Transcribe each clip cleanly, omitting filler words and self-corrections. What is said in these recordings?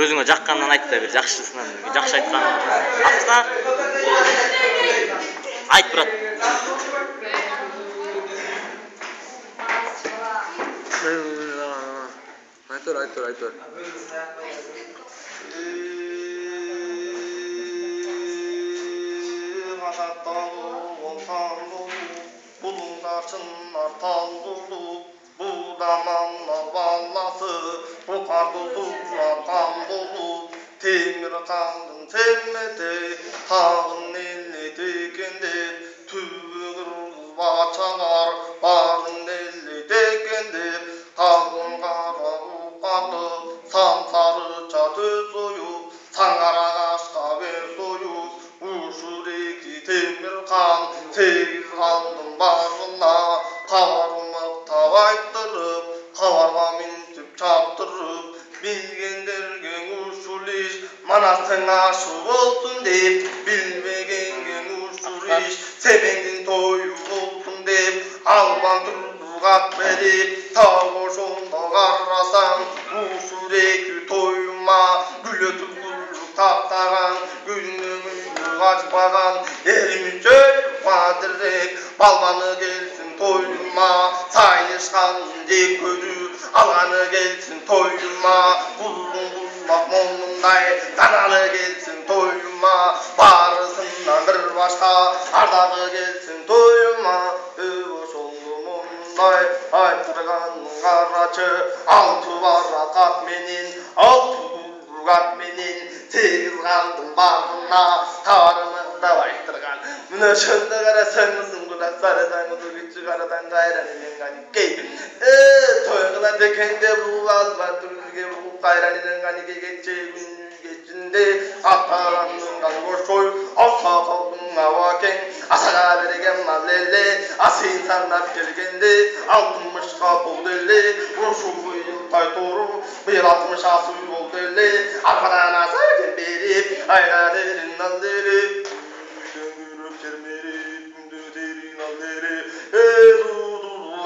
Өзүңө жаккандан айт да бир, жакшысынан, жакшы айткан. Акса айт брат. Айтор. Темір қандың теммете, тағын еллете екенде, түбі қырғыз бачалар, бағын еллете екенде, тағын қара ұққарды, самсарыча төс ойып, саңғара қашқа бер сойып, ұшыреки темір қан, сегіз қандың бағына, қабармақтап айттырып, қабарға мінтіп чаптырып, bilgenlerge uçuliş, manasın aşı olsun deyip, bilmegenge uçuliş, sevendin toyu olsun deyip, alban turduğat verip, tağuşunda qarrasan, uçureki toyuma, gülötüp kulluk taktağan, günlüğümüzü açmağan, erimiz çöp vadirek, balbanı gelsin toyuma, sayışkan dek körü, alanı gelsin toyuma, kullun kullak molunday, kanalı gelsin toyuma, barısından bir başka, ardağı gelsin toyuma, öv sollumunday, aytırganın karaçı, altı barakat menin, altı burgat menin, sekiz kaldım bağına, tarımında aytırgan, bunu şunda karasanısın kudak sarıdan, küçük aradan gayranın gani toyğula dekende bu alba türlüge bu gayranın gani geçe gün geçinde ataranın goşoy asa kaldım avaken asara bergen malelle asin sanap gelgende 60'a boldelle şu yıl taytoru 60 asu boldelle arkadan asar berip ayraderin nalleri döngürüp çermeri derin nalleri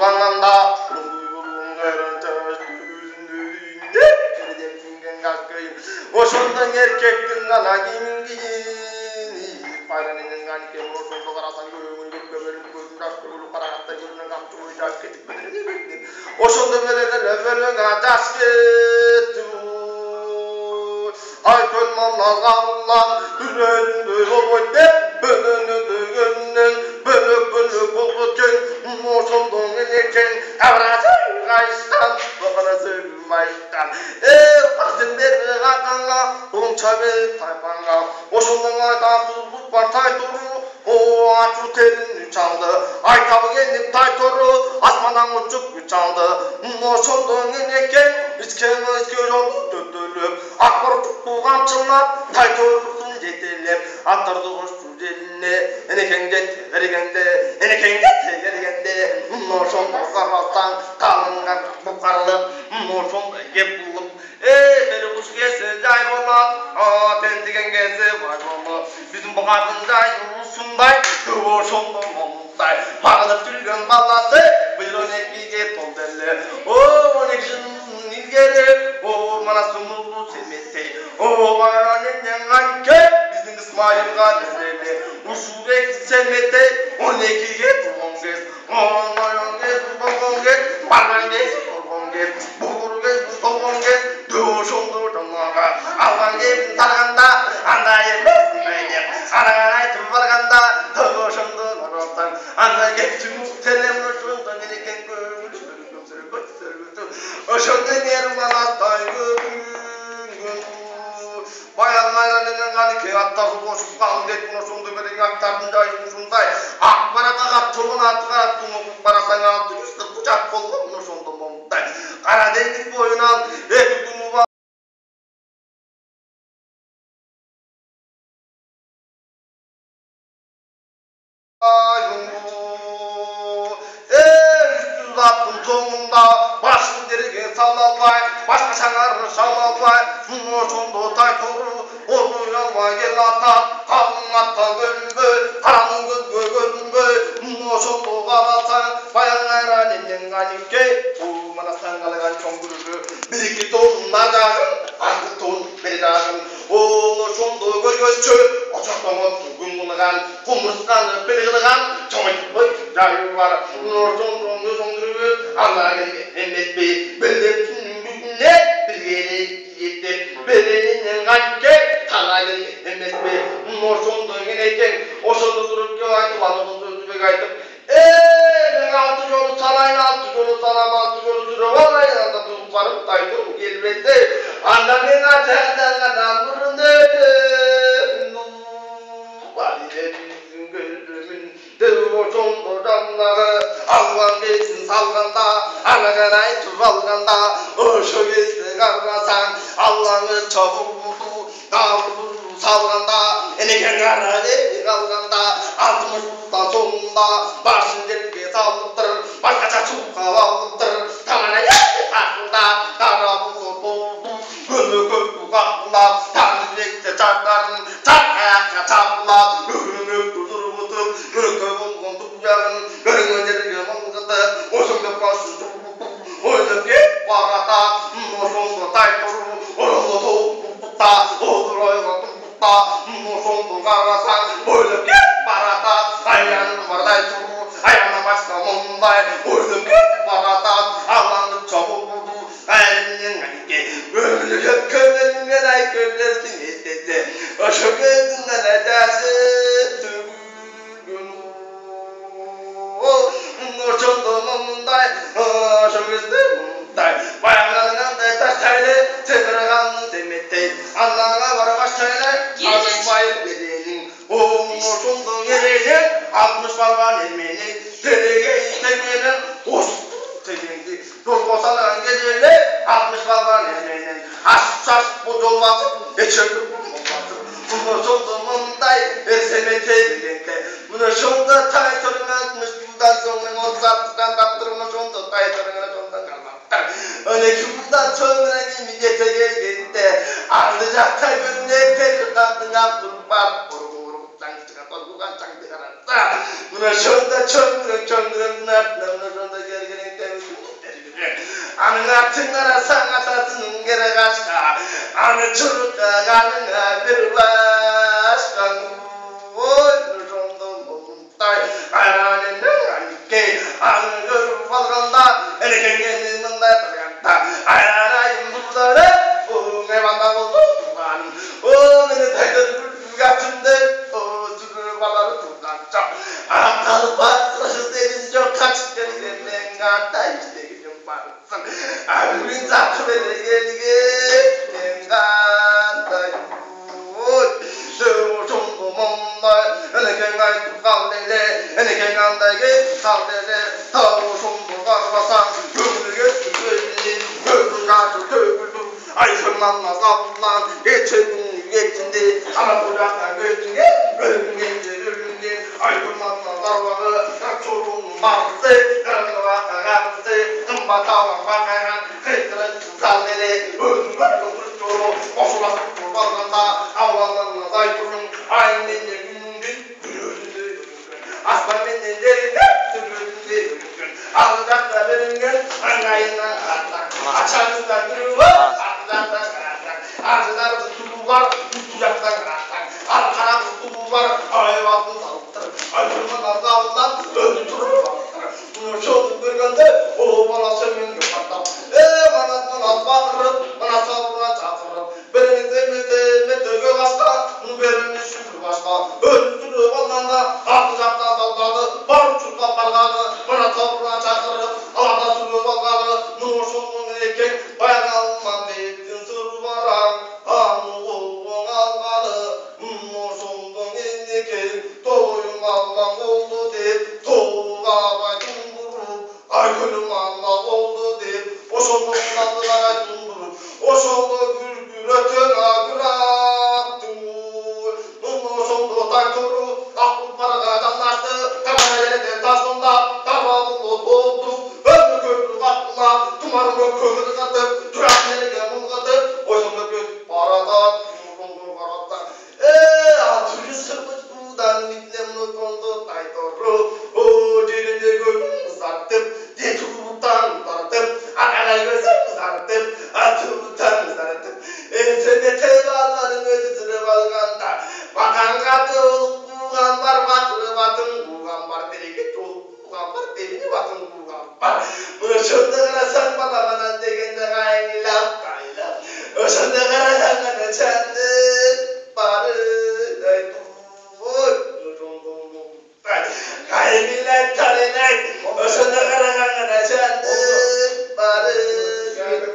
Vananda Oşondan erkektin ana kimin giyini Payranının gani kemur oşonda karasan göğümün gökbeberin gözün yaşlı ulu karagatta gözünden kaptı uyacak ketip bedeni bektin Oşonda beleden öfelün ateş getti Ay kölmanlar kavullar Yüreğinde yol boyde Bölünüdü gözünden Bölük bölük olurken Oşondan erken Evrasın kayıştan Bakana sığmayıştan Bakın beri kakanga Onçabel taypanga Oşondan aydan tuzluk var taytoru O açu terini çaldı Aytabı gelip taytoru Asmadan uçup güç aldı Oşondan erken İçken yoldu döndürüp Akbar tuttu kamçınlar Taytorusun yetelep Attırdı koştu eline Enekenge telergende Enekenge telergende Oşondan kararsan Kalıngan bu karılıp Oşondan gep bulup Beri kuş gelse cay bolat Tentigen gelse vay bolat Bizim bu kadın cay usunday Oşondan olmuştay Bağılıp tülgün ballası Buyurun ekliğe toldelle O nekşinin ilgeri O manasımızı sevmette O varanın yanganke Bizim İsmail Gazi'yle Uşurek sevmette O nekliğe tuğongez O noyongez tuğongez Barangez tuğongez Buğurgez tuğongez Duşundur tuğongez Algangez targanda Anda yermesin beydem Ananay tüvarganda Duşundur tuğongez Anda geçtüm Telemursundan gereken görmüş Oşondan yerim anastay gün Bayanlarının gani attarı koşup kalın detkin oşundu berin aktarın cayın oşunday Akbarata katçılın atı attın okuk barasan altı üstü kucak kolun oşundu monday Karadeniz boyunan evi günü var Üstü zattın sonunda başın derken салалбай, başka şanarını şalalbay, ошондо тайтуру, орнуялбай кел атат, калың атта көрүнбөй, караның көзгө көрүнбөй, ошондо карасаң, баягы кайран эмнен каникке, мына саңгалган чоң күрүгү, бир-эки тоонун нажагын, аңды тоон бери жагын, ошондо көргөзчү, очоктомот күн кунган, кумурсканы бир кылган, чоңойтпой жайы бар, ошондо көзөңдүрүбү, ала келген эмеспи, белдеп түнүн бүгүнө, биргери жеттеп, беренинен каникке, тала келген эмеспи, ошондо менекең, ошондо туруп кеп айтып, анын сөзүбек айтып, мен 6 жолу салайын, 6 жолу салам, 6 жолу жүрөп алайын, анда туруп барып тайтур келбесе, анда мен ачадангадан мурун ошондо жанагы алган бесин салганда, ана карай туруп алганда, ошо кезде карасаң, Аллаңы чогулду, салганда, энекең кара деп калганда, 60 соңунда башын жерге салыптыр, башкача чукка алыптыр, тамана акылда, кара болду, көмөкөктү кактылап, таңжекте чакарын, чакаякка чапылап, өкүнөктү тургутуп, көркө болгон туягын, көрүнгөн жерге мыңгытып, ошондо башын ойлоп кеп барата, ошондо тайтуру, ошондо тоопта, одуройго тургутта, ошондо карасаң, ойлоп кеп барата, аяны бардай туру, аяна башка мындай, ойлоп кеп барата, алаңды чогулду, айрымнен айке, өмүргө көмөлүңөр ай көмөлсүң эстесе, ошо көзүңөн ажасы төгүлгөн. Ошондо мындай, ошо кезде мындай, баягынандай таштайлы, тыгырганын деметтей, Аллага барбашайлы, алышпай беренин, ошондо эренин, 60 балган эрменин, тереге итегенин, тегенди, жолго салган кезеле, 60 балган эрменин, ашып-шашып жол басып, эчөкүп болбасып, ошондо мындай, эрсеметей дегенде, мына ошондо тайтырын 60 жылдан соң мен 36 жандап турмун, ошондо тайтырын ошондо калмаптыр. 12 жылдан соң эми жете келгенде, алды жакта көрүнөтөр кадың абдур бар, чаңчыга толгуган чаңды каратса, мына ошондо чөңгүрөңдүн артынан ошондо келген анын артын карасаң атасынын кере кашка, аны чурукка каныңа бир башка, ой ошондо мындай айраненден аникке, аны көрүп алганда, энекеңени мындай кылганда, айрайым булдары, эбанда болду турганым, мени тайтыр күлгачымды, жүрүп алары турганча, калып баскысы дедим жок, качып келген мен кандай иштегеним барсың, бүгүн жакшы эле келген, мен кандай, ошондо мындай, энекең айтып калды эле, энекең андай кетип калды эле, ошондо карасаң, көңүлгө түзөлүп, көзү жашы төгүлүп, айсырман азабынан, кеченин кечинде, ана бурактан көрүнгөн, айсырман азабы, чорунун багысы, кыргыбакка карысы, кымбат алган бакайган, кыйкырып сал эле, өзүн көргөн чору, кошулашып туруп алганда, алгандан айтурун, ай менен күнүңдүн күнөөсүндө көрүнгөн, аспан менен жердин түбүсүндө көрүнгөн, ал жакта көрүнгөн, аңайынан карасаң, ачарында түрү бар, ал жактан карасаң, ажыдарда туу бар, үстү жактан карасаң, ал каракы туу бар, айбатын салыптыр, айсырман азабынан өзү туруп алыптыр. Ошону көргөндө, о бала сөнмөнгө картап, мана багырып, мана сабырга чакырып, бериңизден төгө кашка, бериңиз шүкүр башка, өзү жүрүп алганда, арты жактан салганы, бар чуркап барганы, мана сабырга чакырып, аларда сүрүп алганы, ошондон экен баягы алман беттин сыры барам, аны İnternete bağların özüdürüp alganda vatanga doğulup buğan var, batırı batın buğan var, derege doğulup buğan var, devini batın buğan var. Işında karasan bana bana degende gayni laf kayla. Işında karasan bana çandı barı day tuğur. Gaymiler tarinay. Işında karasan bana çandı barı day tuğur.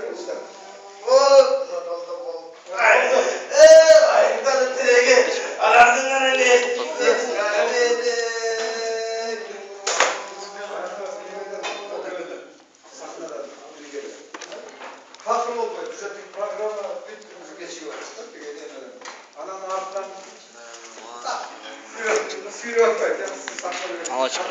Ayıktan ötürege alardın anne. Kalkın oldu. Düzenlik programı bir geçiyor. Anam ağırdan sürü yok böyle. Ama çok.